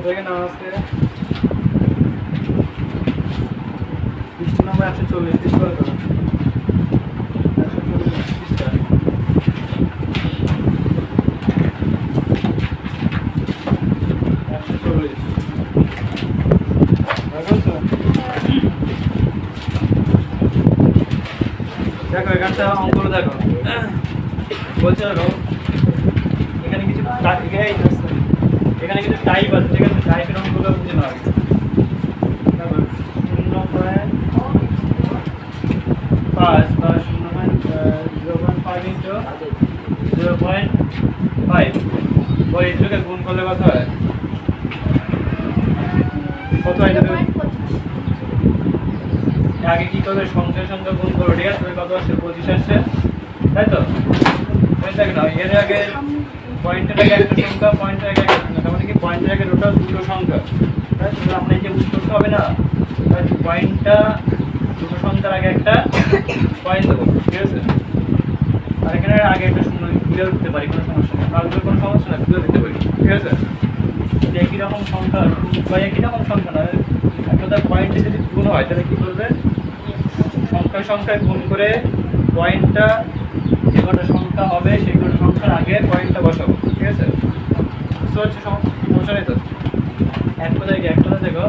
দেখে নাও আজকে 20 নম্বর 140 30 করে দাও 140 দেখো এখানটা অঙ্কগুলো দেখো বলছে দেখো এখানে কিছু এখানে কিছু টাইপ আছে ঠিক আছে টাইপের অঙ্কগুলো বুঝে নাও দেখো 0.5 বা 0.5 ইন্টু 0.5 ওই এটাকে গুণ করলে কত হয় কত হয় আগে কি করবে সংখ্যার সঙ্গে গুণ করো ঠিক আছে কত আসছে 25 আসছে তাই তো দেখ না এর আগে পয়েন্টের আগে একটা সংখ্যা পয়েন্টের আগে একটা সংখ্যা মানে কি পয়েন্টের আগে টোটাল দুটো সংখ্যা তাই তো আমরা এই যে উত্তরটা হবে না তাই পয়েন্টটা দুটো সংখ্যার আগে একটা পয়েন্ট দেবো ঠিক আছে আর এখানে আগে একটা শূন্য তুলে দিতে পারি কোনো সমস্যা নেই কালকে কোনো সমস্যা না তুলে দিতে পারি ঠিক আছে একই রকম সংখ্যা বা একই রকম সংখ্যা না একটা পয়েন্টে যদি গুণ হয় তাহলে কি করবে সংখ্যায় গুণ করে পয়েন্টটা যে কটা সংখ্যা হবে সেই কটা সংখ্যার আগে পয়েন্টটা বসাবো ঠিক আছে বুঝতে পারছি সমস্যা নেই তো এক কথায় দেখো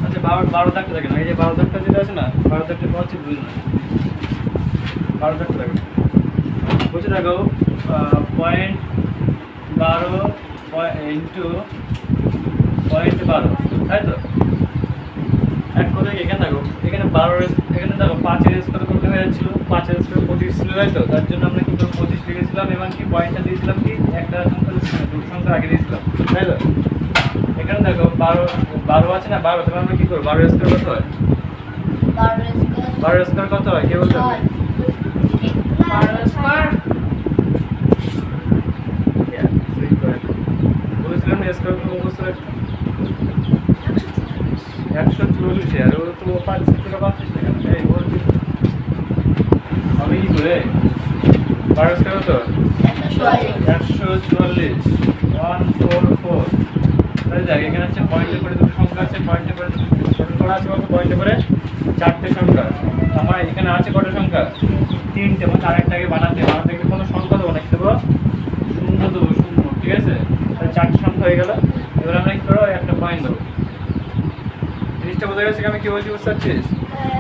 আচ্ছা 12 দাগটা দেখেন এই যে 12 দাগটা যেটা আছে না 12 দাগটা হচ্ছে বুঝ না 12 দাগটা দেখো বুঝে দেখো পয়েন্ট 12 ইন্টু পয়েন্ট 12 তাই তো এক কথায় এখানে দেখো এখানে 12 এখানে দেখো 5 এর স্কয়ার করতে হয়ে যাচ্ছিল 5 এর স্কয়ার 25 ছিল তাই তো তার জন্য আমরা কি করব 25 লিখেছিলাম এবং কি পয়েন্টটা দিয়েছিলাম কি একটা সংখ্যা দুটো সংখ্যা আগে দিয়েছিলাম তাই তো এখানে দেখো 12 আছে না 12 তাহলে আমরা কি করব 12 এর স্কয়ার কত হয় 12 এর স্কয়ার কত হয় কে বলতে হবে 12 স্কয়ার বলেছিলাম না স্কয়ার করব মুখস্থ রাখতে 144 আর ও তো 5 থেকে 25 টাকা এই ওর আমি কি করে 12 স্কয়ার কত 144 144 তাহলে যাই এখানে আছে পয়েন্টে করে দুটো সংখ্যা আছে পয়েন্টে করে করা আছে কত পয়েন্টে করে চারটে সংখ্যা আমার এখানে আছে কত সংখ্যা তিনটে মানে আরেকটাকে বানাতে কোনো সংখ্যা দেবো না কি দেবো শূন্য দেবো শূন্য ঠিক আছে তাহলে চারটে সংখ্যা হয়ে গেল এবার আমরা কি করবো একটা পয়েন্ট দেবো জিনিসটা বোঝা গেছে আমি কি বলছি বুঝতে পারছিস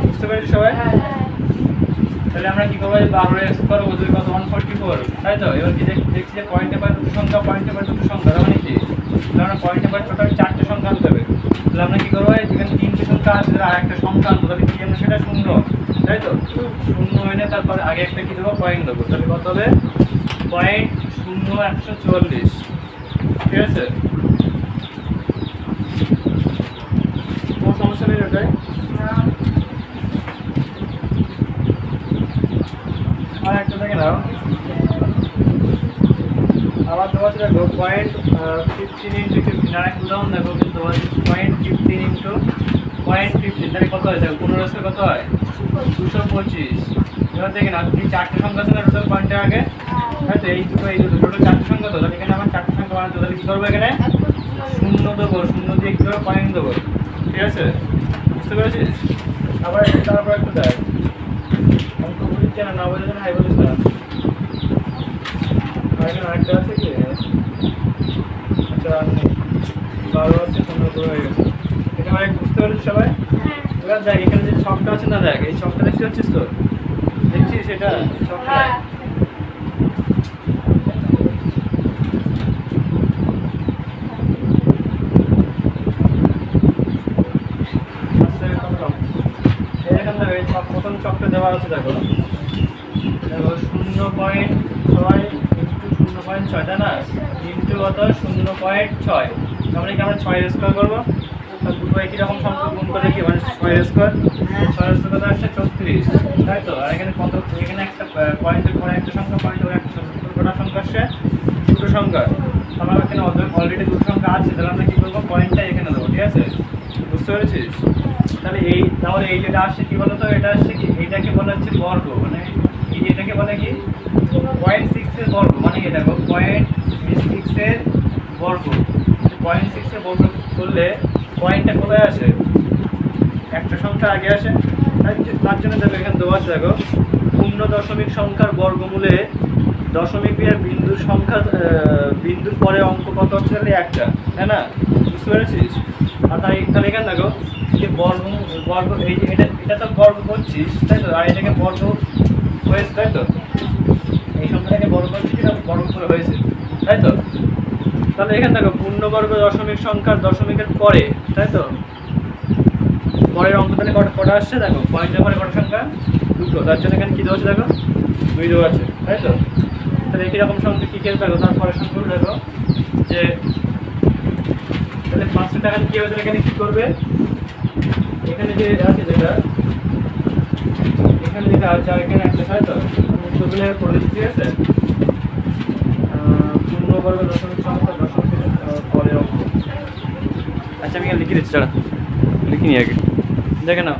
বুঝতে পারছিস সবাই তাহলে আমরা কি করবো 12 এর স্কয়ার ওদের কত 144 তাই তো এবার কি দেখছি যে পয়েন্টে পয়েন্ট দুটো সংখ্যা পয়েন্টে পয়েন্ট দুটো সংখ্যা তার মানে কি তাহলে আমরা পয়েন্টে পয়েন্ট টোটাল চারটে সংখ্যা আনতে হবে তাহলে আমরা কি করবো যেখানে তিনটে সংখ্যা আছে আর একটা সংখ্যা আনবো তাহলে কি আমরা সেটা শূন্য তাই তো শূন্য এনে তারপরে আগে একটা কি দেবো পয়েন্ট দেবো তাহলে কত হবে পয়েন্ট 140 ঠিক আছে কোনো সমস্যা নেই ওটাই আর একটা দেখে নাও আবার দেওয়া ছিল দেখো পয়েন্ট 15 ইন্টু 15 আর একটা উদাহরণ দেখো কিন্তু দেওয়া আছে পয়েন্ট 15 ইন্টু পয়েন্ট 15 তাহলে কত হয় দেখো 15 কত হয় 225 এবার দেখেন আপনি চারটে সংখ্যা আছে না টোটাল পয়েন্টের আগে হয়তো এই দুটো টোটাল চারটে সংখ্যা তো তাহলে এখানে আমার চারটে সংখ্যা বানাতে তাহলে কি করবো এখানে শূন্য দেবো শূন্য দিয়ে কি করবো পয়েন্ট দেবো ঠিক আছে বুঝতে পেরেছিস আবার তারপর একটু দেখ অঙ্ক বুঝছে না বোঝাচ্ছে না হাই বলিস না এখানে আরেকটা আছে কি আচ্ছা 12 আছে 15 হয়ে গেছে এটা মানে বুঝতে পারছিস সবাই এবার দেখ এখানে যে ছকটা আছে না দেখ এই ছকটা দেখতে পাচ্ছিস তো দেখছিস এটা ছকটা প্রথম চকটা দেওয়া আছে দেখো 0.6 ইন্টু 0.6 তাই না ইন্টু কত 0.6 তাহলে কি আমরা 6 এর স্কয়ার করবো দুটো একই রকম সংখ্যা গুণ করে কি মানে 6 এর স্কয়ার 6 এর স্কয়ার আসছে 34 তাই তো আর এখানে কত এখানে একটা পয়েন্টের পরে একটা সংখ্যা পয়েন্টের পরে একটা সংখ্যা দুটো সংখ্যা আসছে দুটো সংখ্যা আমার এখানে অলরেডি দুটো সংখ্যা আছে তাহলে আমরা কি করবো পয়েন্টটা এখানে দেবো ঠিক আছে বুঝতে পেরেছিস তাহলে এই যেটা আসছে কি বলতো এটা আসছে কি এইটাকে বলা হচ্ছে বর্গ মানে এই এটাকে বলে কি 0.6 এর বর্গ মানে কি দেখো 0.6 এর বর্গ। 0.6 এর বর্গ করলে পয়েন্টটা কোথায় আসে? একটা সংখ্যা আগে আসে। তার জন্য দেখো এখানে দেওয়া আছে, দেখো পূর্ণ দশমিক সংখ্যার বর্গমূলে দশমিক আর বিন্দুর সংখ্যা বিন্দুর পরে অঙ্ক কত হচ্ছে? তাহলে একটা, তাই না? বুঝতে পেরেছিস? আর তাহলে এখানে দেখো যে বর্গ এই যে এটা তো বর্গ করছিস, তাই তো? আর এটাকে বর্গ হয়েছে, তাই তো? এই সংখ্যাটাকে বর্গ করছিস, এটা বর্গ করে হয়েছে, তাই তো? তাহলে এখানে দেখো পূর্ণবর্গ দশমিক সংখ্যার দশমিকের পরে, তাই তো? পরের অঙ্ক তাহলে কটা আসছে? দেখো পয়েন্টের পরে কটা সংখ্যা? দুটো। তার জন্য এখানে কী দেওয়া আছে? দেখো 2 দেওয়া আছে, তাই তো? তাহলে একই রকম সংখ্যা কী খেয়ে দেখো তারপরে সংখ্যাগুলো দেখো যে তাহলে 500 টাকা কী হবে? এখানে কী করবে? এখানে যে আছে যেটা এখানে যেটা আছে আর এখানে একটা, তাই তো? উত্তরগুলো করে দিচ্ছি, ঠিক আছে? পূর্ণবর্গ দশমিক সংখ্যা দশমিকের পরের অঙ্ক। আচ্ছা আমি এখানে লিখে দিচ্ছি, ছাড়া লিখি নি আগে, দেখে নাও।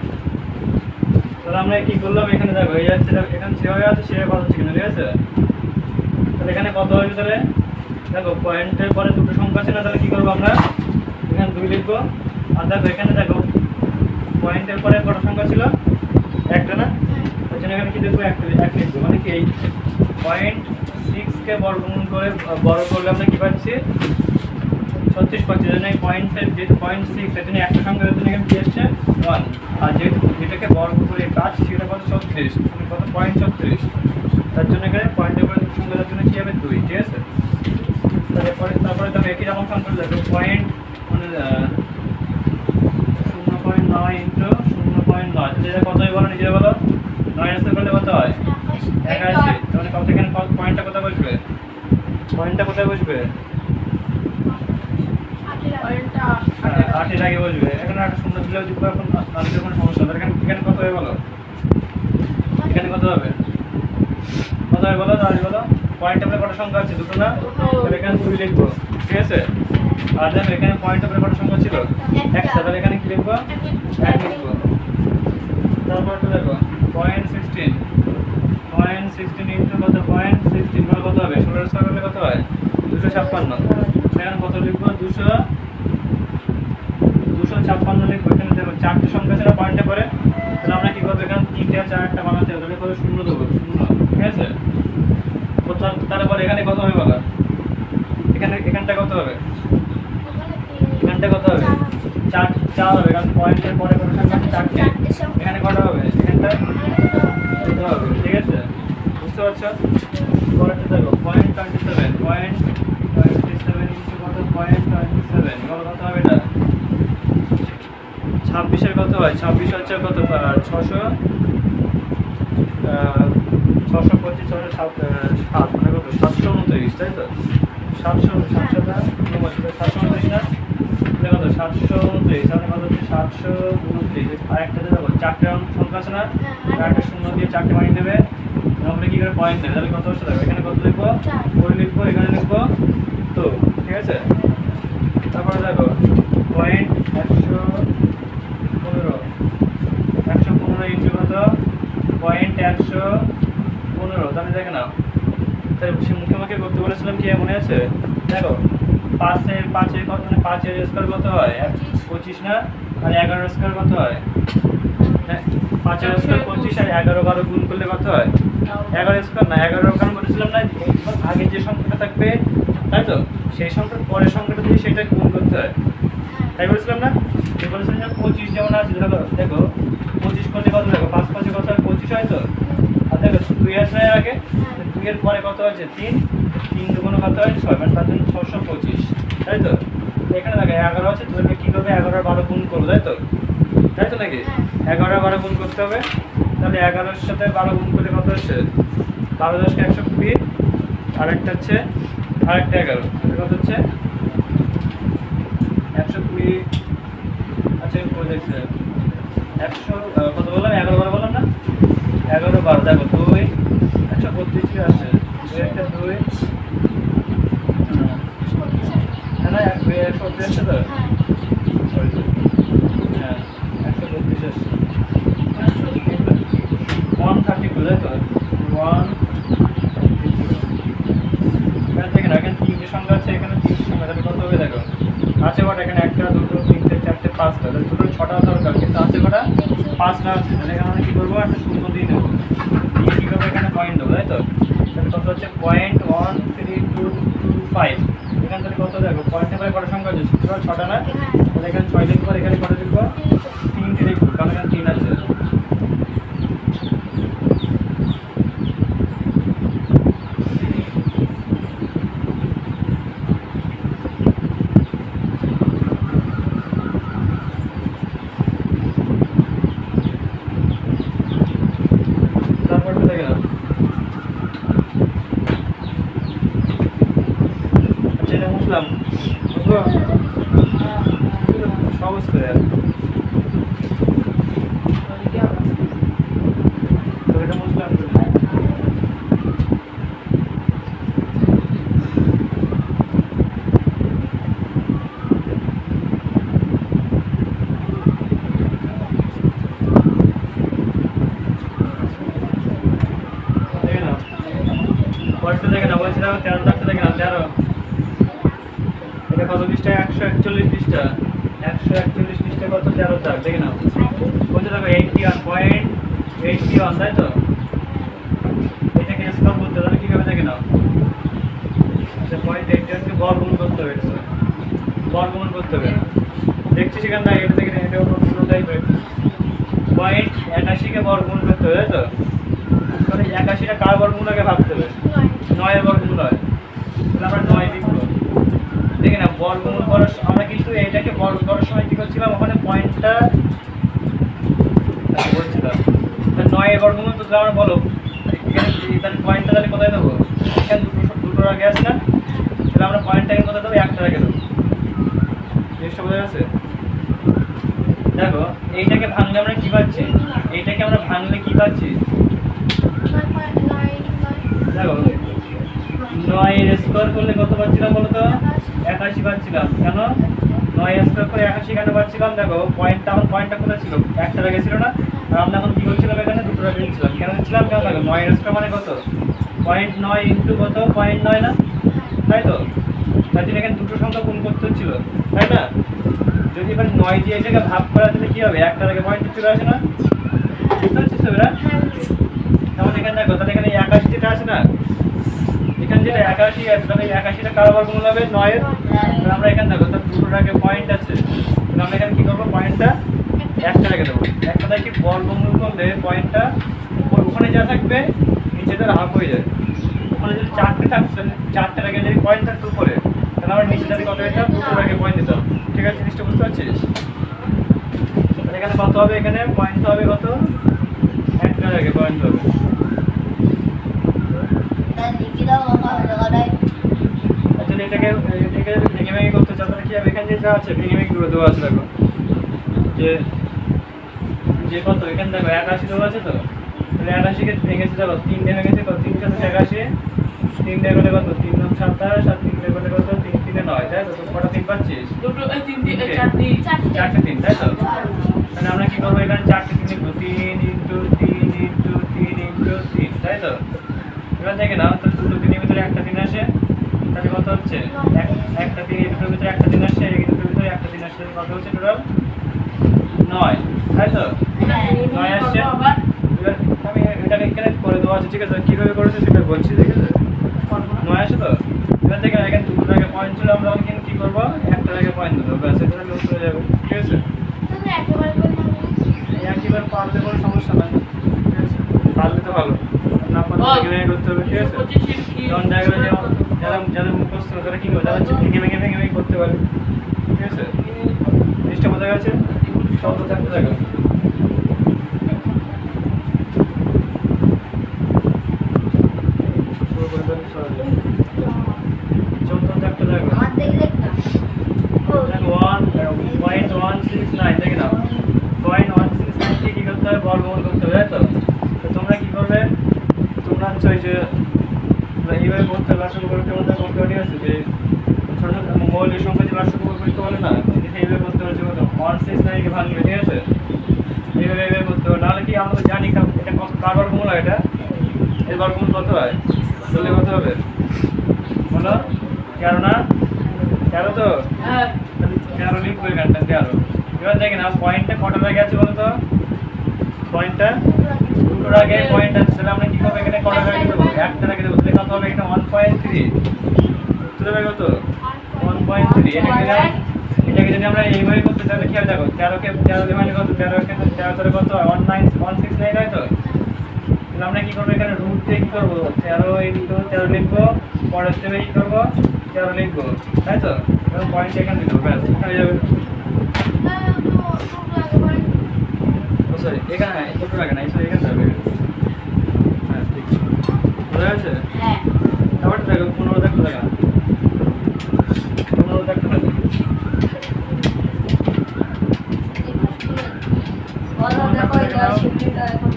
তাহলে আমরা কী করলাম? এখানে দেখো এই যাচ্ছে, এখানে যেভাবে আছে সেভাবে কত হচ্ছে কিনা, ঠিক আছে? তাহলে এখানে কত হয়েছে? তাহলে দেখো পয়েন্টের পরে দুটো সংখ্যা আছে না, তাহলে কী করবো আমরা? এখানে 2 লিখবো। আর দেখো এখানে দেখো পয়েন্টের পরে কটা সংখ্যা ছিল? একটা না? ওই জন্য এখানে কী দেখবো? এক লিখবো। মানে কি এই 0.6কে বর্গমূল করে বড় করলে আমরা কী পাচ্ছি? 36 পাচ্ছি। জন্য এই পয়েন্টের যেহেতু 0.6 এর জন্য একটা সংখ্যার জন্য এখানে কী আসছে? 1। আর যেহেতু যেটাকে বর্গ করে কাজ সেটা কত? 36, মানে কত? 0.36। তার জন্য এখানে পয়েন্টের পরে দুটো সংখ্যার জন্য কী হবে? 2, ঠিক আছে? তারপরে তো একই রকম সংখ্যা দেখো পয়েন্ট মানে 0.9 ইন্টু 0.9, এটা কত হয় বলো? নিজে বলো। 9 আসতে করলে কত হয়? 81। তাহলে কত? এখানে পয়েন্টটা কোথায় বসবে? পয়েন্টটা কোথায় বসবে? 8 এর আগে বসবে। এখানে একটা শূন্য দিলেও দিব, এখন তাহলে কোনো সমস্যা হবে। এখানে কত হবে বলো? এখানে কত হবে? কত হবে বলো? তাহলে বলো। পয়েন্টের পরে কটা সংখ্যা আছে? দুটো না? তাহলে এখানে 2 লিখবো, ঠিক আছে? আর দেখো এখানে পয়েন্টের পরে কটা সংখ্যা ছিল? একটা। তাহলে এখানে কি লিখবো? 1 লিখবো। তারপর তো দেখো 0.16 ইন্টু কত? 0.16 বলে কত হবে? 16 স্কয়ার করলে কত হয়? 256। এখানে কত লিখবো? 256 লিখবো। এখানে দেখো 4টে সংখ্যা ছিল পয়েন্টে পরে, তাহলে আমরা কি করবো? এখানে 3টে আর 4টা বানাতে হবে, তাহলে কত? 0 দেবো, 0, ঠিক আছে? তারপরে এখানে কত হবে বলো? এখানটা কত হবে? এখানটা কত হবে? 4 হবে, কারণ পয়েন্টের পরে কত সংখ্যা? 4টে। এখানে কটা হবে? এখানটা কত হবে, ঠিক আছে? বুঝতে পারছো? পরেরটা দেখো 0.27 ইন্টু কত? 0.27 এবার কত হবে? এটা 26 কত হয়? 26 হচ্ছে কত? 625, 607, মানে কত? 729, তাই তো? 729 না? কত? 729, তাহলে কত হচ্ছে? 729। আর একটাতে দেখো 4টে সংখ্যা আছে না? একটা শূন্য দিয়ে 4টে বানিয়ে দেবে, আমরা কি করে পয়েন্ট দেবে? তাহলে কত হচ্ছে? দেখো এখানে কত লিখবো? 4 লিখবো, এখানে লিখবো 2, ঠিক আছে? তারপরে দেখো পয়েন্ট 115 ইন্টু কত? 115, তাহলে দেখে নাও। তাহলে সে মুখে করতে বলেছিলাম কি মনে আছে? দেখো 5 কত? মানে 5 এর স্কয়ার কত হয়? 25 না? আর 11 স্কয়ার কত হয়? 5 এর স্কয়ার 25 আর 11 12 গুণ করলে কত হয়? 11 স্কয়ার না, 11 কারণ বলেছিলাম না আগে যে সংখ্যাটা থাকবে, তাই তো? সেই সংখ্যার পরের সংখ্যাটা দিয়ে সেটা গুণ করতে হয়, তাই বলেছিলাম না? বলেছিলাম যে 25 যেমন আছে, দেখো 25 করলে কত? দেখো 5 5 কত হয়? 25 হয় তো? আর দেখো 2 আসে আগে, 2 এর পরে কত আছে? 3 দুগুণ কত হয়? 6, মানে তার জন্য 625, তাই তো? এখানে দেখো 11 আছে, তোদেরকে কী করবে? 11 আর 12 গুণ করবো, তাই তো? তাই তো নাকি? 11 আর 12 গুণ করতে হবে। তাহলে 11-এর সাথে 12 গুণ করলে কত হচ্ছে? 12 10 120, আরেকটা হচ্ছে আরেকটা 11, কত হচ্ছে? 120। আচ্ছা বলে দেখছি 100 কত বললাম? 11 12 বললাম না? 11 12 দেখো 2 132 আসছে, 2 একটা 2 না 132 আসছে তো? হ্যাঁ 132 আসছে, 132, তাই তো? 132। এখানে দেখেন এখানে 3টে সংখ্যা আছে, এখানে টোটাল 6টা দরকার, কিন্তু আছে কটা? 5টা আছে। তাহলে এখানে আমরা কি করবো? একটা শূন্য দিয়ে দেবো, দিয়ে কি করবো? এখানে পয়েন্ট দেবো, তাই তো? তাহলে কত হচ্ছে? 0.13225। এখান থেকে কত দেখো? পয়েন্টের পরে কটা সংখ্যা আছে? টোটাল 6টা না? তাহলে এখানে 6 লিখবো, আর এখানে কত লিখবো? 3 লিখবো, কারণ এখানে 3 আছে। তারপরটা দেখে নাও। আচ্ছা, এটা মুছলাম, বুঝবো? সহজ করে আর তো এটা মুছলাম। দেখে নাও, পরেরটা দেখে নাও। বলছিলাম 13 দাগটা দেখে নাও, 13। এটা কত পৃষ্ঠা? 141 পৃষ্ঠা। 141 পৃষ্ঠা কত? 13 দাগ, দেখে নাও। বলছে দেখো 81.81, তাই তো? এটাকে স্কোর করতে হবে, কিভাবে দেখে নাও। আচ্ছা, 81কে বর্গমূল করতে হবে, এটা বর্গমূল করতে হবে। দেখছি সেখানে না, এটা দেখে এটা অন্য টাইপের। 81কে বর্গমূল করতে হবে, তাই তো? তাহলে 81টা কার বর্গমূল আগে ভাবতে হবে? 9 এর বর্গমূল হয়, তাহলে আমরা 9 লিখবো। দেখে না, বর্গমূল করার আমরা কিন্তু এটাকে বর্গ করার সময় কি করছিলাম? ওখানে পয়েন্টটা বলছিলাম 9 এর বর্গমূল তো আমরা বলো এখানে, তাহলে পয়েন্টটা তাহলে কোথায় দেবো? এখানে দুটোর আগে আছে না? তাহলে আমরা পয়েন্টটাকে কোথায় দেবো? একটার আগে দেবো। জিনিসটা বোঝা যাচ্ছে? দেখো, এইটাকে ভাঙলে আমরা কি পাচ্ছি? এইটাকে আমরা ভাঙলে কি পাচ্ছি? দেখো, 9 এর স্কোয়ার করলে কত পাচ্ছিলাম বলো তো? 81 পাচ্ছিলাম। কেন 9 এর স্কোয়ার করে 81 কেন পাচ্ছিলাম? দেখো, পয়েন্টটা কোথায় ছিল? একটার আগে ছিল না? আর আমরা এখন কি করছিলাম? এখানে দুটোর আগে ছিলাম। কেন ছিলাম? কেন? দেখো, 9 এর স্কোয়ার মানে কত? 0.9 ইন্টু কত? 0.9 না, তাই তো? তাই জন্য এখানে দুটো সংখ্যা গুণ করতে হচ্ছিল, তাই না? যদি এবার 9 দিয়ে এটাকে ভাগ করা, তাহলে কি হবে? একটার আগে পয়েন্ট চলে আসে না? বুঝতে পারছিস তো এরা? যেমন এখানে দেখো, তাহলে এখানে 81 যেটা আছে না, এখানে যেটা 81 আছে, তাহলে 81টা কার বর্গমূল হবে? 9 এর। তাহলে আমরা এখানে দেখো, তার দুটোর আগে পয়েন্ট আছে, তাহলে আমরা এখানে কি করবো? পয়েন্টটা একটার আগে দেবো। একটা থেকে কি বর্গমূল করলে পয়েন্টটা ওখানে যা থাকবে নিচে তার হাফ হয়ে যায়। ওখানে যদি 4টে থাকছে, 4টার আগে যদি পয়েন্ট থাকতো উপরে, তাহলে আমরা নিচে তাদের কত দিতাম? দুটোর আগে পয়েন্ট দিতাম। ঠিক আছে, জিনিসটা বুঝতে পারছিস? তাহলে এখানে কত হবে? এখানে পয়েন্ট হবে কত? একটার আগে পয়েন্ট হবে। আসলে এটাকে যদি ভেঙে ভেঙে করতে চাও, তাহলে কি হবে? এখানে যেটা আছে ভেঙে ভেঙে করে দেওয়া আছে, দেখো যে কত এখানে দেখো 81 দেওয়া আছে তো, তাহলে 81কে ভেঙেছে, দেখো 3 দিয়ে ভেঙেছে, কত? 3 × 81, 3 দিয়ে গেলে কত? 3 × 27, আর 3 দিয়ে গেলে কত? 3 × 3 = 9, তাই তো? তুমি কটা 3 পাচ্ছিস? দুটো 3 চারটে 3, তাই তো? তাহলে আমরা কি করবো? এখানে 4টে 3 লিখবো, 3 × 3 × 3 × 3, তাই তো? এবার দেখে নাও, তো দুটো 3 এর ভিতরে একটা 3 আসে, তাহলে কত হচ্ছে? একটা 3 এর ভিতরে একটা 3 আসছে, এই দুটোর ভিতরে একটা 3 আসছে, কত হচ্ছে টোটাল? 9, তাই তো? 9 আসছে। এবার আমি এটাকে এখানে করে দেওয়া আছে, ঠিক আছে? কীভাবে করেছে সেটা বলছি, ঠিক আছে? 9 আসে তো? এবার দেখে এখানে দুটোর আগে পয়েন্ট ছিল, আমরা কিন্তু কী করবো? একটার আগে পয়েন্ট দেবো, ব্যাস, এটা আমি উত্তর হয়ে যাবে, ঠিক আছে? একবার পারলে কোনো সমস্যা নাই, ঠিক আছে? পারলে তো ভালো, না পারলে ভেঙে ভেঙে করতে হবে, ঠিক আছে? কারণ দেখা গেলো যে যাদের মুখস্থ তারা কী করে, তারা হচ্ছে ভেঙে ভেঙে করতে পারে, ঠিক আছে? জিনিসটা বোঝা গেছে? শব্দ থাকতে থাকো। বর্গমূল করতে হবে, তাই তো? তোমরা কি করবে? তোমরা হচ্ছে ওই যে এইভাবে করতে লসাগু পরীক্ষার মধ্যে করতে পারি, আছে যে ছোট ছোট মৌলিক সংখ্যা যে লসাগু পরীক্ষা বলে না, এইভাবে করতে পারছে, 169কে ভাঙবে, ঠিক আছে? এইভাবে করতে হবে, নাহলে কি আমরা তো জানি এটা কত কার বর্গমূল হয়, এটা এর বর্গমূল কত হয়? তাহলে কত হবে বলো? 13 না? 13 তো? 13 লিখবো এখানটা, 13। এবার দেখেন পয়েন্টটা কটার আগে আছে বলতো? পয়েন্টটা দুটোর আগে পয়েন্ট আছে, তাহলে আমরা কি করবো এখানে কটার আগে দেবো? একটার আগে দেবো, তাহলে কত হবে এখানে 1.3, উত্তর হবে কত 1.3। এটাকে যদি আমরা এইভাবে করতে তাহলে খেয়াল দেখো 13 কে 13 দিয়ে মানে কত 13 কে 13 ধরে কত 19169 তাই তো। তাহলে আমরা কি করবো এখানে রুট দিয়ে কি করবো 13 ইনটু 13 লিখবো, পরের স্টেপে কি করবো 13 লিখবো তাই তো। এবং পয়েন্ট এখানে দিতে হবে, ব্যাস হয়ে যাবে। সরি এখানে দুটো লাগে না, সরি এখানে যাবে। হ্যাঁ ঠিক বোঝা গেছে। হ্যাঁ তারপর দেখো 15 দেখতে লাগা 15 দেখতে লাগা বলো দেখো এটা শিফটটা এখন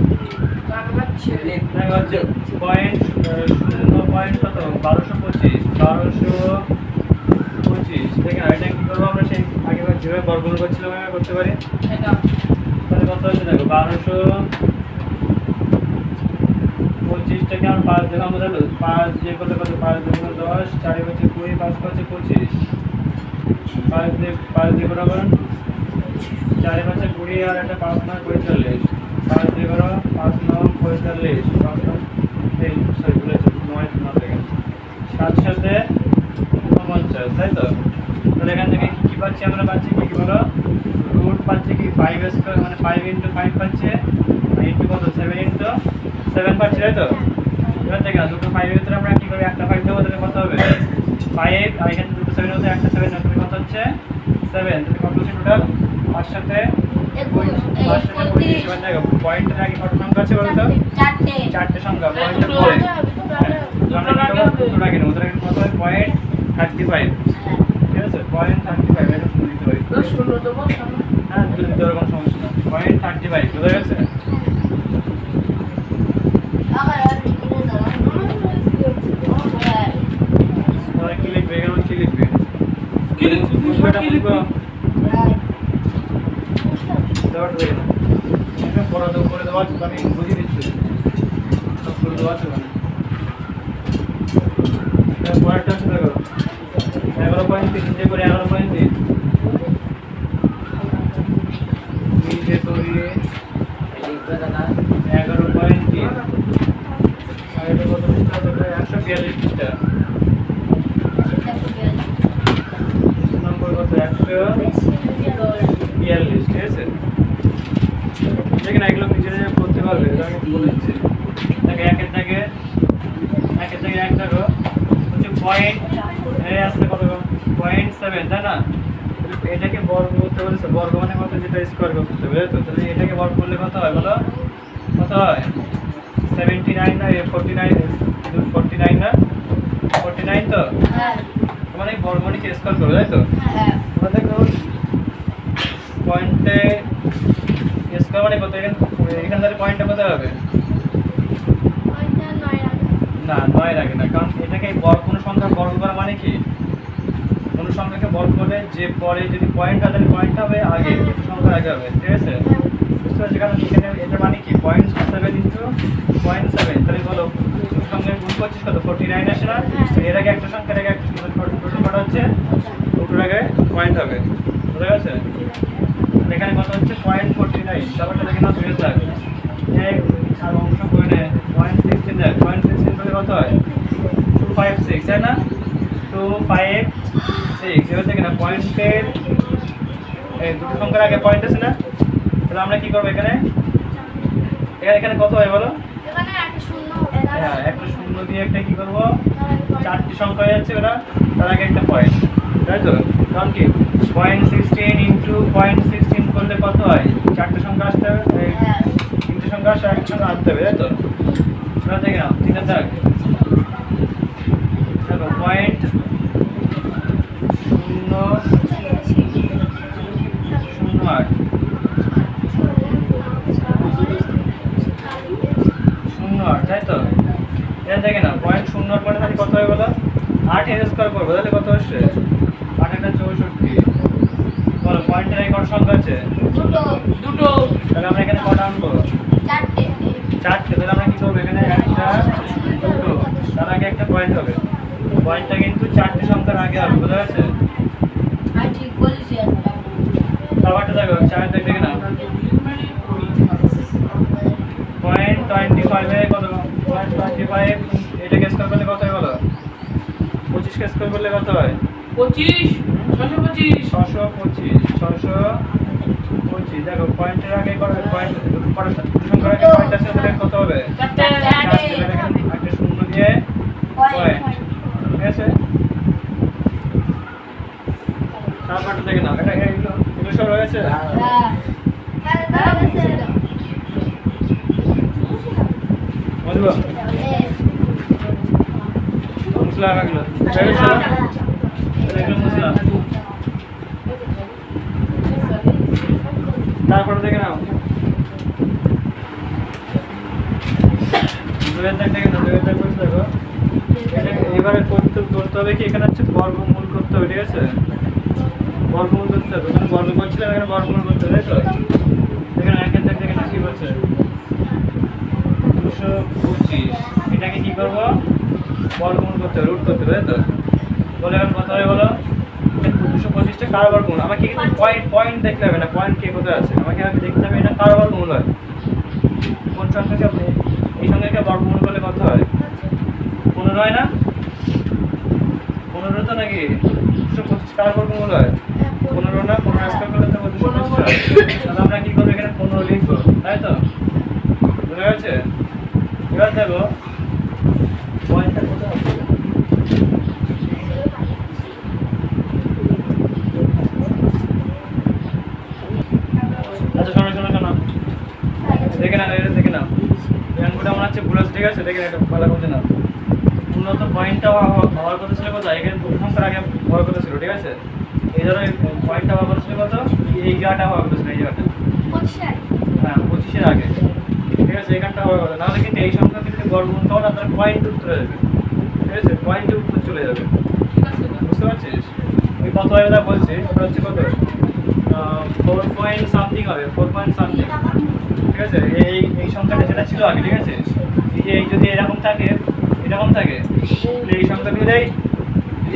কাটবা ছেড়ে দেখো হচ্ছে পয়েন্ট 0.1225 দেখেন এটা কি করবো আমরা সেই আগেবার যেভাবে বর্গমূল করছিলাম ওইভাবে করতে পারি। এটা তাহলে কত হচ্ছে দেখো 1225টাকে আমরা 5 দিয়ে ভাঙবো, তাহলে 5 দিয়ে কত কত 5 দিয়ে 10, 4 হচ্ছে 20, 5 হচ্ছে 25, 5 দিয়ে বরাবর 4 হচ্ছে 20 আর একটা 5 9 45, 5 দিয়ে বরাবর 5 9 45, 5 9 এই সরি বলেছি 9 না দেখেন 7 সাথে 49 তাই তো। তাহলে এখান থেকে কি পাচ্ছি আমরা? পাচ্ছি কি বলো রুট পাচ্ছি কি 5 স্কয়ার মানে 5 ইনটু 5 পাচ্ছে ইনটু কত 7 ইনটু 7 পাচ্ছি তাই তো। এবার দেখেন দুটো 5 এর ভিতরে আমরা কি করি একটা 5 দেবো, তাহলে কত হবে 5 আর এখানে দুটো 7 এর মধ্যে একটা 7 না কত হচ্ছে 7, তাহলে কত হচ্ছে টোটাল 5 সাথে 25। এবার দেখো পয়েন্টের আগে কত সংখ্যা আছে বলো তো? চারটে সংখ্যা পয়েন্টের পরে দুটোর আগে নেবো, তাহলে কত হয় 0.35 ঠিক আছে 0.35 এটা দিতে পারি। শূন্য দেবো হ্যাঁ দিতে পারো কোনো সমস্যা না 0.35 বোঝা গেছে। আবার আর তাহলে কি লিখবে এখানে কি লিখবে কি লিখবে দেওয়ার দেবে না এটা পড়া দাও করে দেওয়া আছে, আমি বুঝিয়ে দিচ্ছি সব করে দেওয়া আছে মানে এটা পরেরটা আছে দেখো 11.3 নিচে করে 11.3 নিচে করে 11.3 আর এটা কত পৃষ্ঠা দেখো 142 পৃষ্ঠা নম্বর কত 142 ঠিক আছে। দেখেন এগুলো নিজেরা করতে পারবে, এটা আমি বলে দিচ্ছি। দেখে একের দাগে এক দেখো হচ্ছে পয়েন্ট আসছে কত 0.7 তাই না। এটাকে বর্গ করতে বলেছে, বর্গ মানে কত যেটা স্কোয়ার করতে হবে তো। তাহলে এটাকে বর্গ করলে কত হয় বলো কত হয় 79 না 49 49 না 49 তো মানে বর্গ মানে কি স্কোয়ার করবে তাই তো। তাহলে দেখো পয়েন্টে স্কোয়ার মানে কত এখান থেকে পয়েন্টটা কত হবে না 9 লাগে না, কারণ এটাকে কোনো সংখ্যা বর্গ করা মানে কি কোনো সংখ্যাকে বর্গ করে যে পরে যদি পয়েন্ট হয় তাহলে পয়েন্ট হবে আগে সংখ্যা আগে হবে ঠিক আছে। বুঝতে পারছি, কারণ এখানে এটা মানে কি 0.7 ইনটু 0.7 তাহলে বলো সংখ্যা গুণ করছিস কত 49 আসে না। এর আগে একটা সংখ্যার আগে একটা টোটাল কত হচ্ছে দুটোর আগে পয়েন্ট হবে বুঝা গেছে। এখানে কত হচ্ছে 0.49 তারপরটা দেখে না 2 থাক এক আর অংশ করে নে 0.16 দেখ 0.16 করে কত হয় 256 তাই না 256 এবার দেখে না পয়েন্টের এই দুটো সংখ্যার আগে পয়েন্ট আছে না। তাহলে আমরা কি করবো এখানে এখানে কত হয় বলো হ্যাঁ একটা শূন্য দিয়ে একটা কি করবো চারটি সংখ্যা হয়ে যাচ্ছে ওরা তার আগে একটা পয়েন্ট তাই তো। কারণ কি 0.16 ইন্টু 0.16 করলে কত হয় চারটে সংখ্যা আসতে হবে তিনটে সংখ্যা আসে একটা সংখ্যা আনতে হবে তাই তো। ওরা দেখে নাও ঠিক আছে দেখো পয়েন্ট 0.08 তাই তো। এটা দেখে না 0.08 পরে তাহলে কত হয় বলো 8 এর স্কয়ার করবো তাহলে কত আসছে 8 এটা 64 বলো পয়েন্টের আগে কত সংখ্যা আছে দুটো তাহলে আমরা এখানে কত আনবো চারটে তাহলে আমরা কি করবো এখানে একটা দুটো তার আগে একটা পয়েন্ট হবে পয়েন্টটা কিন্তু চারটে সংখ্যার আগে হবে বোঝা গেছে। তারপরটা দেখো 4 দেখে না 0.25 এ কত 0.25 এটাকে স্কয়ার করলে কত হয় বলো 25 কে স্কয়ার করলে কত হয় 25 625 দেখো পয়েন্টের আগে পয়েন্ট সংখ্যার আগে পয়েন্ট আছে তাহলে কত হবে 4 একটা শূন্য দিয়ে পয়েন্ট ঠিক আছে তারপরটা দেখে নাও এটা এগুলো সব রয়েছে বুঝবো মশলা এগুলো মশলা তারপরে দেখে নাও দেখে নাও দেখো এবারে করতে হবে কি এখানে হচ্ছে বর্গমূল করতে হবে ঠিক আছে বর্গমূল করতে হবে এখানে বর্গ করছিলাম এখানে বর্গমূল করতে হবে তাই তো এখানে একের দাগ দেখে না কি বলছে 225 এটাকে কি করব বর্গমূল করতে হবে রুট করতে হবে তাই তো বলে এখন কত হবে বলো 225 টা কার বর্গমূল আমাকে কিন্তু পয়েন্ট দেখতে হবে না পয়েন্ট কে কোথায় আছে আমাকে আগে দেখতে হবে এটা কার বর্গমূল হয় কোন সংখ্যাকে আপনি এই সংখ্যাকে বর্গমূল করলে কত হয় 15 হয় না 15 তো নাকি 225 কার বর্গমূল হয় 15 না 15 স্কয়ার করলে তো 225 হয় তাহলে আমরা কি করব এখানে 15 লিখব তাই তো বুঝা গেছে এবার দেখো পয়েন্টটা কোথায় আছে আচ্ছা শোনো দেখে না এটা দেখে নাও অঙ্কটা মনে হচ্ছে ভুল আছে ঠিক আছে দেখে এটা ভালো করে নাও উন্নত পয়েন্টটা হওয়ার কথা ছিল কত এখানে দুটো সংখ্যার আগে হওয়ার কথা ছিল ঠিক আছে এই ধরো পয়েন্টটা হওয়ার কথা ছিল কত এই জায়গাটা হওয়ার কথা ছিল এই জায়গাটা 25 হ্যাঁ 25 এর আগে ঠিক আছে এখানটা হওয়ার কথা নাহলে কিন্তু এই সংখ্যা কিন্তু বর্গমূল করো না তার পয়েন্ট উত্তর যাবে ঠিক আছে পয়েন্টে উত্তর চলে যাবে বুঝতে পারছিস ওই কত হয় ওটা বলছে ওটা হচ্ছে কত 4 পয়েন্ট সামথিং হবে 4 পয়েন্ট সামথিং ঠিক আছে এই সংখ্যাটা যেটা ছিল আগে ঠিক আছে এই যদি এরকম থাকে এই সংখ্যা মিলেই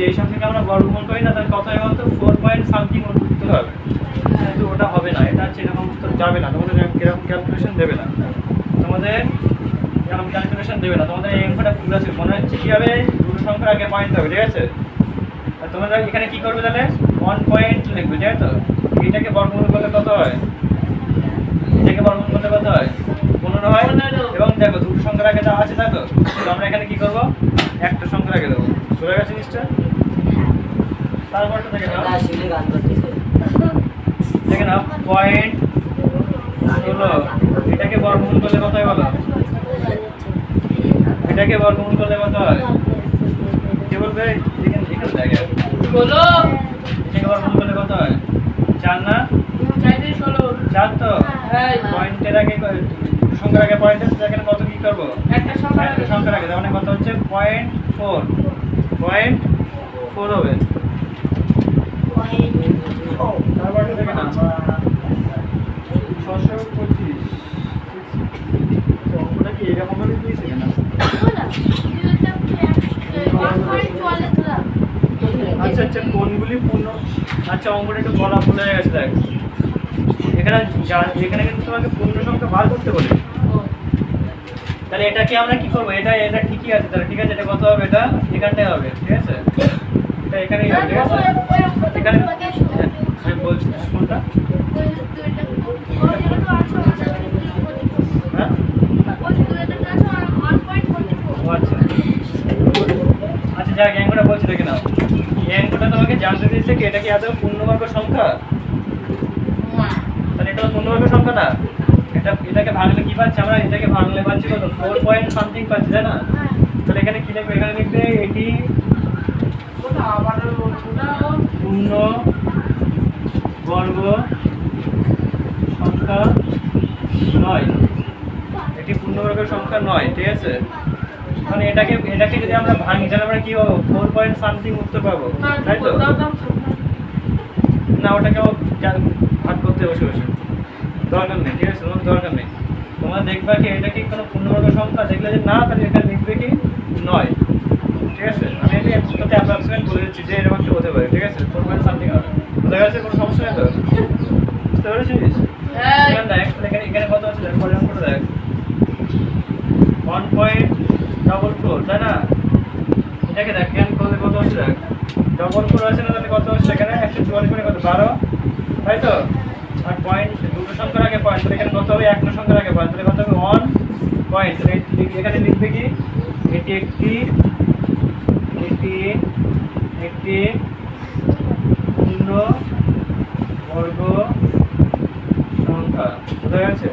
এই সংখ্যাকে আমরা বর্গমূল করি না তাহলে কত হয় বলতো 4 পয়েন্ট সামথিং উত্তর হবে কিন্তু ওটা হবে না এটা হচ্ছে এরকম উত্তর যাবে না তোমাদের এরকম ক্যালকুলেশন দেবে না তোমাদের এই অঙ্কটা ভুল আছে মনে হচ্ছে কি হবে দুটো সংখ্যার আগে পয়েন্ট হবে ঠিক আছে আর তোমরা এখানে কি করবে তাহলে 1 পয়েন্ট লিখবে তাই তো এটাকে বর্গমূল করলে কত হয় এটাকে বর্গমূল করলে কত হয় 15 হয় এবং দেখো দুটো সংখ্যার আগে যা আছে দেখো তো আমরা এখানে কি করব একটা সংখ্যার আগে দেবো বুঝা গেছে জিনিসটা তারপরটা দেখে নাও পয়েন্ট হলো এটাকে বর্গমূল করলে কত হয় বলো এটাকে বর্গমূল করলে কত হয় কে বলবে এখানে দেখে বলো এটাকে বর্গমূল করলে কত হয় 4 না 4 তো পয়েন্টের আগে সংখ্যার আগে পয়েন্ট আছে এখানে কত কি করব একটা সংখ্যার আগে মানে কত হচ্ছে 0.4 হবে তারপরে দেখে না 625 অঙ্কটা কি এরকম ভাবে দিয়েছে না আচ্ছা কোনগুলি পূর্ণ আচ্ছা অঙ্কটা একটু বলা ভুল হয়ে গেছে দেখ এখানে কিন্তু তোমাকে পূর্ণ সংখ্যা বার করতে বলে তাহলে এটাকে আমরা কি করবো এটা ঠিকই আছে তাহলে ঠিক আছে এটা কত হবে এটা এখানটাই হবে ঠিক আছে এটা এখানেই হবে ঠিক আছে এখানে আমি বলছি কোনটা হ্যাঁ আচ্ছা যা অঙ্কটা বলছি দেখে নাও এই অঙ্কটা তোমাকে জানতে দিয়েছে কি এটা কি আদৌ পূর্ণবর্গ সংখ্যা তাহলে এটা পূর্ণবর্গ সংখ্যা না এটাকে ভাঙলে কি পাচ্ছি আমরা এটাকে ভাঙলে পাচ্ছি কত 4 পয়েন্ট সামথিং পাচ্ছি তাই না তাহলে এখানে কি লিখবে এখানে লিখবে এটি পূর্ণ বর্গ সংখ্যা নয় এটি পূর্ণবর্গ সংখ্যা নয় ঠিক আছে মানে এটাকে যদি আমরা ভাঙি তাহলে আমরা কি পাবো 4 পয়েন্ট সামথিং উত্তর পাবো তাই তো না ওটাকে ভাগ করতে বসে দরকার নেই ঠিক আছে তোমার দরকার নেই তোমরা দেখবা কি এটা কি কোনো পূর্ণবর্গ সংখ্যা দেখলে যে না তাহলে এখানে লিখবে কি নয় ঠিক আছে আমি এটা একটুতে অ্যাপ্রক্সিমেট বলে দিচ্ছি যে এরকম একটা হতে পারে ঠিক আছে 4 পয়েন্ট সামথিং হবে বোঝা গেছে কোনো সমস্যা নেই তো দেখে দেখেন কত হচ্ছে দেখ ডবল করে আছে না তাহলে কত হচ্ছে এখানে 144 মানে কত 12 তাই তো আর পয়েন্ট দুটো সংখ্যার আগে পয়েন্ট তাহলে এখানে কত হবে এক সংখ্যার আগে পয়েন্ট তাহলে কত হবে 1 পয়েন্ট এখানে লিখবে কি এটি একটি পূর্ণ বর্গ সংখ্যা বোঝা গেছে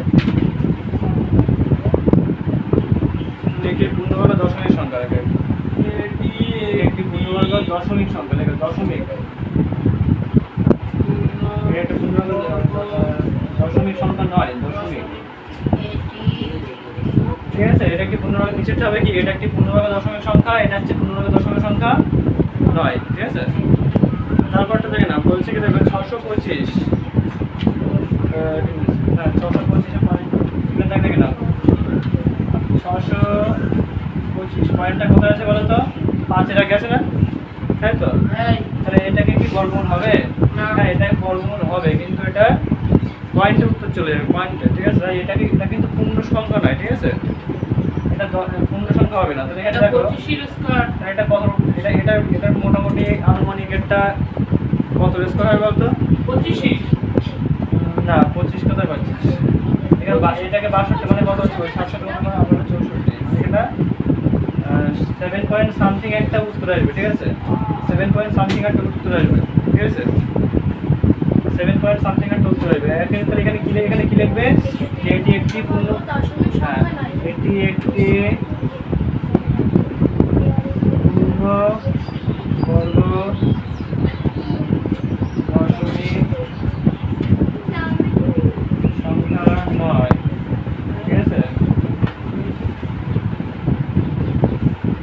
একটি পূর্ণবর্গ দশমিক সংখ্যা লেখা এটি একটি পূর্ণবর্গ দশমিক সংখ্যা লেখা দশমিক এটা পূর্ণবর্গ দশমিক সংখ্যা নয় দশমিক ঠিক আছে এটা একটি পূর্ণবর্গ নিচেরটা হবে কি এটা একটি পূর্ণবর্গ দশমিক সংখ্যা এটা হচ্ছে পূর্ণবর্গ দশমিক সংখ্যা নয় ঠিক আছে তারপরটা দেখে না বলছে কি দেখো 625 হ্যাঁ 625 পয়েন্ট দেখে না 625 পয়েন্টটা কোথায় আছে বলো তো 5 এর আগে আছে না তাই তো তাহলে এটাকে কি বর্গমূল হবে হ্যাঁ এটা বর্গমূল হবে কিন্তু এটা পয়েন্টে উত্তর চলে যাবে পয়েন্টে ঠিক আছে এটা কিন্তু পূর্ণ সংখ্যা নয় ঠিক আছে এটা পূর্ণ সংখ্যা হবে না তাহলে এটা দেখো 25 স্কয়ার এটা কত এটা মোটামুটি আনুমানিক একটা কত স্কয়ার হবে বলতো 25 না 25 কোথায় পাচ্ছিস এটাকে 62 মানে কত হচ্ছে 700 মানে আমরা 64 এটা 7 পয়েন্ট সামথিং একটা উত্তর আসবে ঠিক আছে 7 পয়েন্ট সামথিং একটা উত্তর আসবে ঠিক আছে 7 পয়েন্ট সামথিং একটা উত্তর আসবে এখানে কি লিখবে এটি একটি পূর্ণ হ্যাঁ এটি একটি পূর্ণ বর্গ দশমিক সংখ্যা নয় ঠিক আছে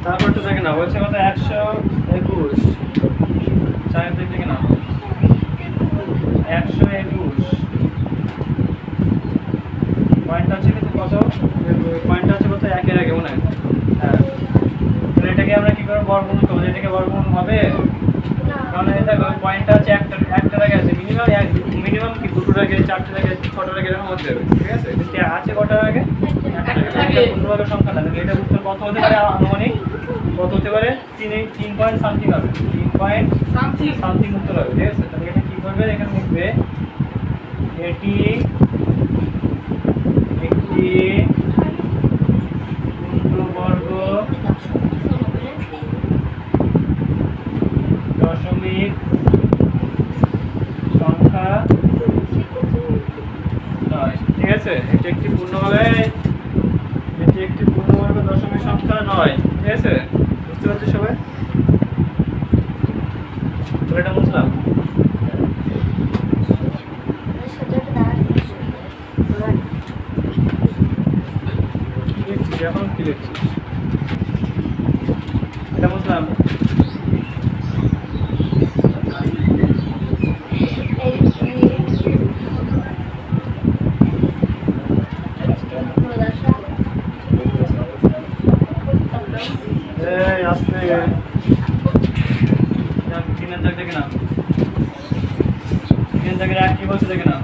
তারপর তো দেখে না বলছে কত 121 চার দেখে না 121 পয়েন্টটা আছে কিন্তু কত পয়েন্টটা আছে কত একের আগে মনে হয় হ্যাঁ তাহলে এটাকে আমরা কি করে বর্গমূল করব এটাকে বর্গমূল হবে কারণ এটা পয়েন্টটা আছে একটার আগে আছে মিনিমাম কি দুটোর আগে চারটের আগে ছটার আগে এরকম হতে হবে ঠিক আছে কিন্তু আছে কটার আগে একটা পূর্ণবর্গ সংখ্যা না এটা উত্তর কত হতে পারে আনুমানিক কত হতে পারে 3 পয়েন্ট সামথিং হবে 3 পয়েন্ট সামথিং উত্তর হবে ঠিক আছে তাহলে এটা কি করবে এখানে লিখবে এটি একটি পূর্ণবর্গ দশমিক সংখ্যা নয় ঠিক আছে এটি একটি পূর্ণবর্গ দশমিক সংখ্যা নয় ঠিক আছে বুঝতে পারছো সবাই তো এটা বুঝলাম এখন কি লিখছিস এটা বুঝলাম আসতে তিনের দাগ দেখে না তিনের দাগের এক কি বলছে দেখে না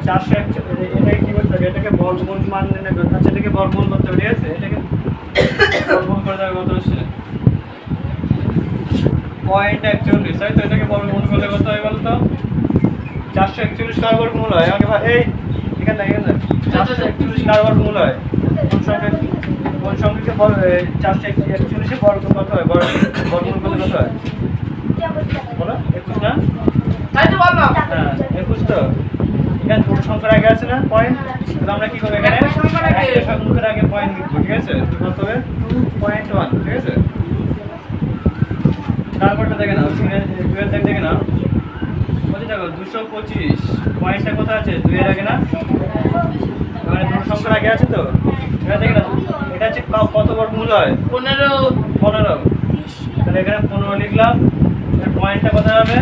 401 এটাকে কি বলতে হবে এটাকে বর্গমূল মান নেবে আচ্ছা এটাকে বর্গমূল করতে হবে ঠিক আছে এটাকে বর্গমূল করে দেওয়া কত হচ্ছে 0.41 তাই তো এটাকে বর্গমূল করলে কত হয় বলতো 441 কার বর্গমূল হয় আগে ভাই এই এখানে 441 কার বর্গমূল হয় কোন সংখ্যাকে 441 এর বর্গ কত হয় বর্গমূল করলে কত হয় বলো 21 না তাই তো বললাম হ্যাঁ 21 তো এখানে দুটো সংখ্যার আগে আছে না পয়েন্ট তাহলে আমরা কি করব এখানে একটা সংখ্যার আগে পয়েন্ট লিখব ঠিক আছে কত হবে 2.1 ঠিক আছে তারপরটা দেখে নাও দেখে নাও কত দেখো 225 পয়েন্টটা কোথায় আছে 2 এর আগে না মানে দুটো সংখ্যার আগে আছে তো এটা দেখে নাও এটা হচ্ছে কত বর্গমূল হয় 15 তাহলে এখানে 15 লিখলাম এর পয়েন্টটা কোথায় হবে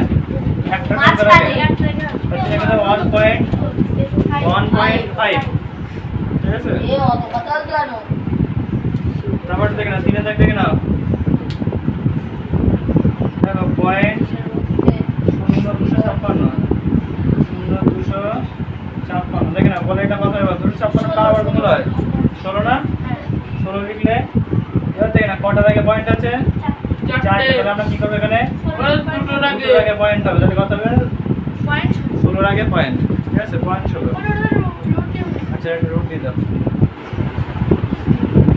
একটা সংখ্যার আগে তাহলে এখানে 1.5 ঠিক আছে এই অত কথা জানো তারপর দেখে নাও তিনে দেখে নাও দেখো পয়েন্ট 0256 দেখে না বলে এটা কথা হবে 256 কার বর্গমূল হয় 16 না 16 লিখলে এবার দেখে না কটার আগে পয়েন্ট আছে চারটে, তাহলে আমরা কি করবো এখানে দুটোর আগে দুটোর আগে পয়েন্ট হবে, তাহলে কত হবে পয়েন্ট 16 আগে পয়েন্ট, ঠিক আছে, পয়েন্ট 16। আচ্ছা একটা রুট দিয়ে দাও,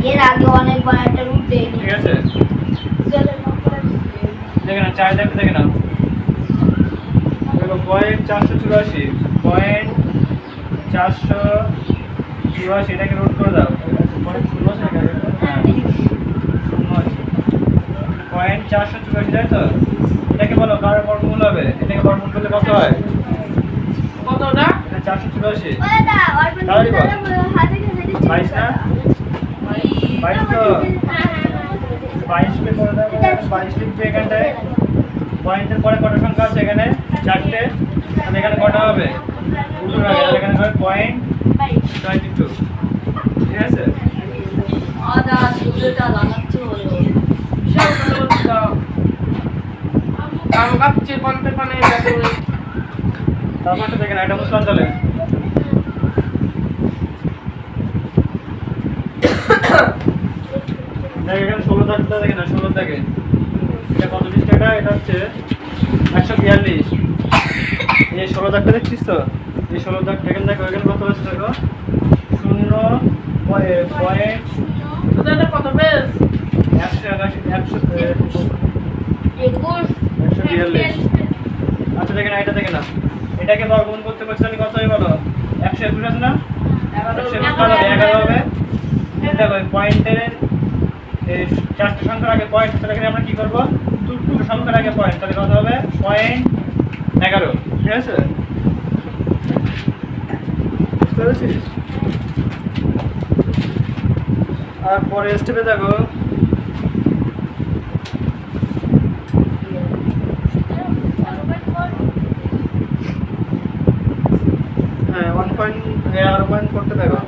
এর আগে অনেকবার একটা রুট দেয়নি। ঠিক আছে, দেখে না 4 দেখে নাও, দেখো পয়েন্ট 484, পয়েন্ট 484, এটাকে রুট করে দাও, পয়েন্ট 16 আছে নাকি? হ্যাঁ, পয়েন্ট 484, তাই তো? এটাকে বলো কার বর্গমূল হবে, এটাকে বর্গমূল করলে কত হয়? কতটা? এটা 484, ওরে দা অল্প তাহলে বল। হাতে খেলে 22 না? 22 তো 22 কে করে দাও, 22 লিখবে এখানটায়, পয়েন্টের পরে কত সংখ্যা আছে এখানে? 4টে, তাহলে এখানে কটা হবে? দুটো হবে, তাহলে এখানে হবে পয়েন্ট 22, ঠিক আছে? আদা সুবিধা লাগাচ্ছে বলে কাম কাচ্ছে পান্তে পানে যাবে তারপরটা দেখে না, এটা বুঝলাম তাহলে। দেখ এখানে 16 দাগটা দেখে না, 16 দাগে এটা কত পৃষ্ঠাটা? এটা হচ্ছে 142। এই 16 দাগটা দেখছিস তো? এই 16 দাগ এখানে দেখো, এখানে কত আছে দেখো, 0.142। তোদের কত বেশ 142। আচ্ছা দেখে না, এটা দেখে না, এটাকে বর্গমূল করতে পারছি আমি, কত হবে বলো? 121 আছে না? 11 হবে। দেখো পয়েন্টের এই 4টে সংখ্যার আগে পয়েন্ট, তাহলে এখানে আমরা কি করব? দুটো সংখ্যার আগে পয়েন্ট, তাহলে কত হবে? পয়েন্ট 11, ঠিক আছে? বুঝতে পেরেছিস? আর পরে স্টেপে দেখো, হ্যাঁ 1 পয়েন্ট 11 পয়েন্ট করতে দেখো।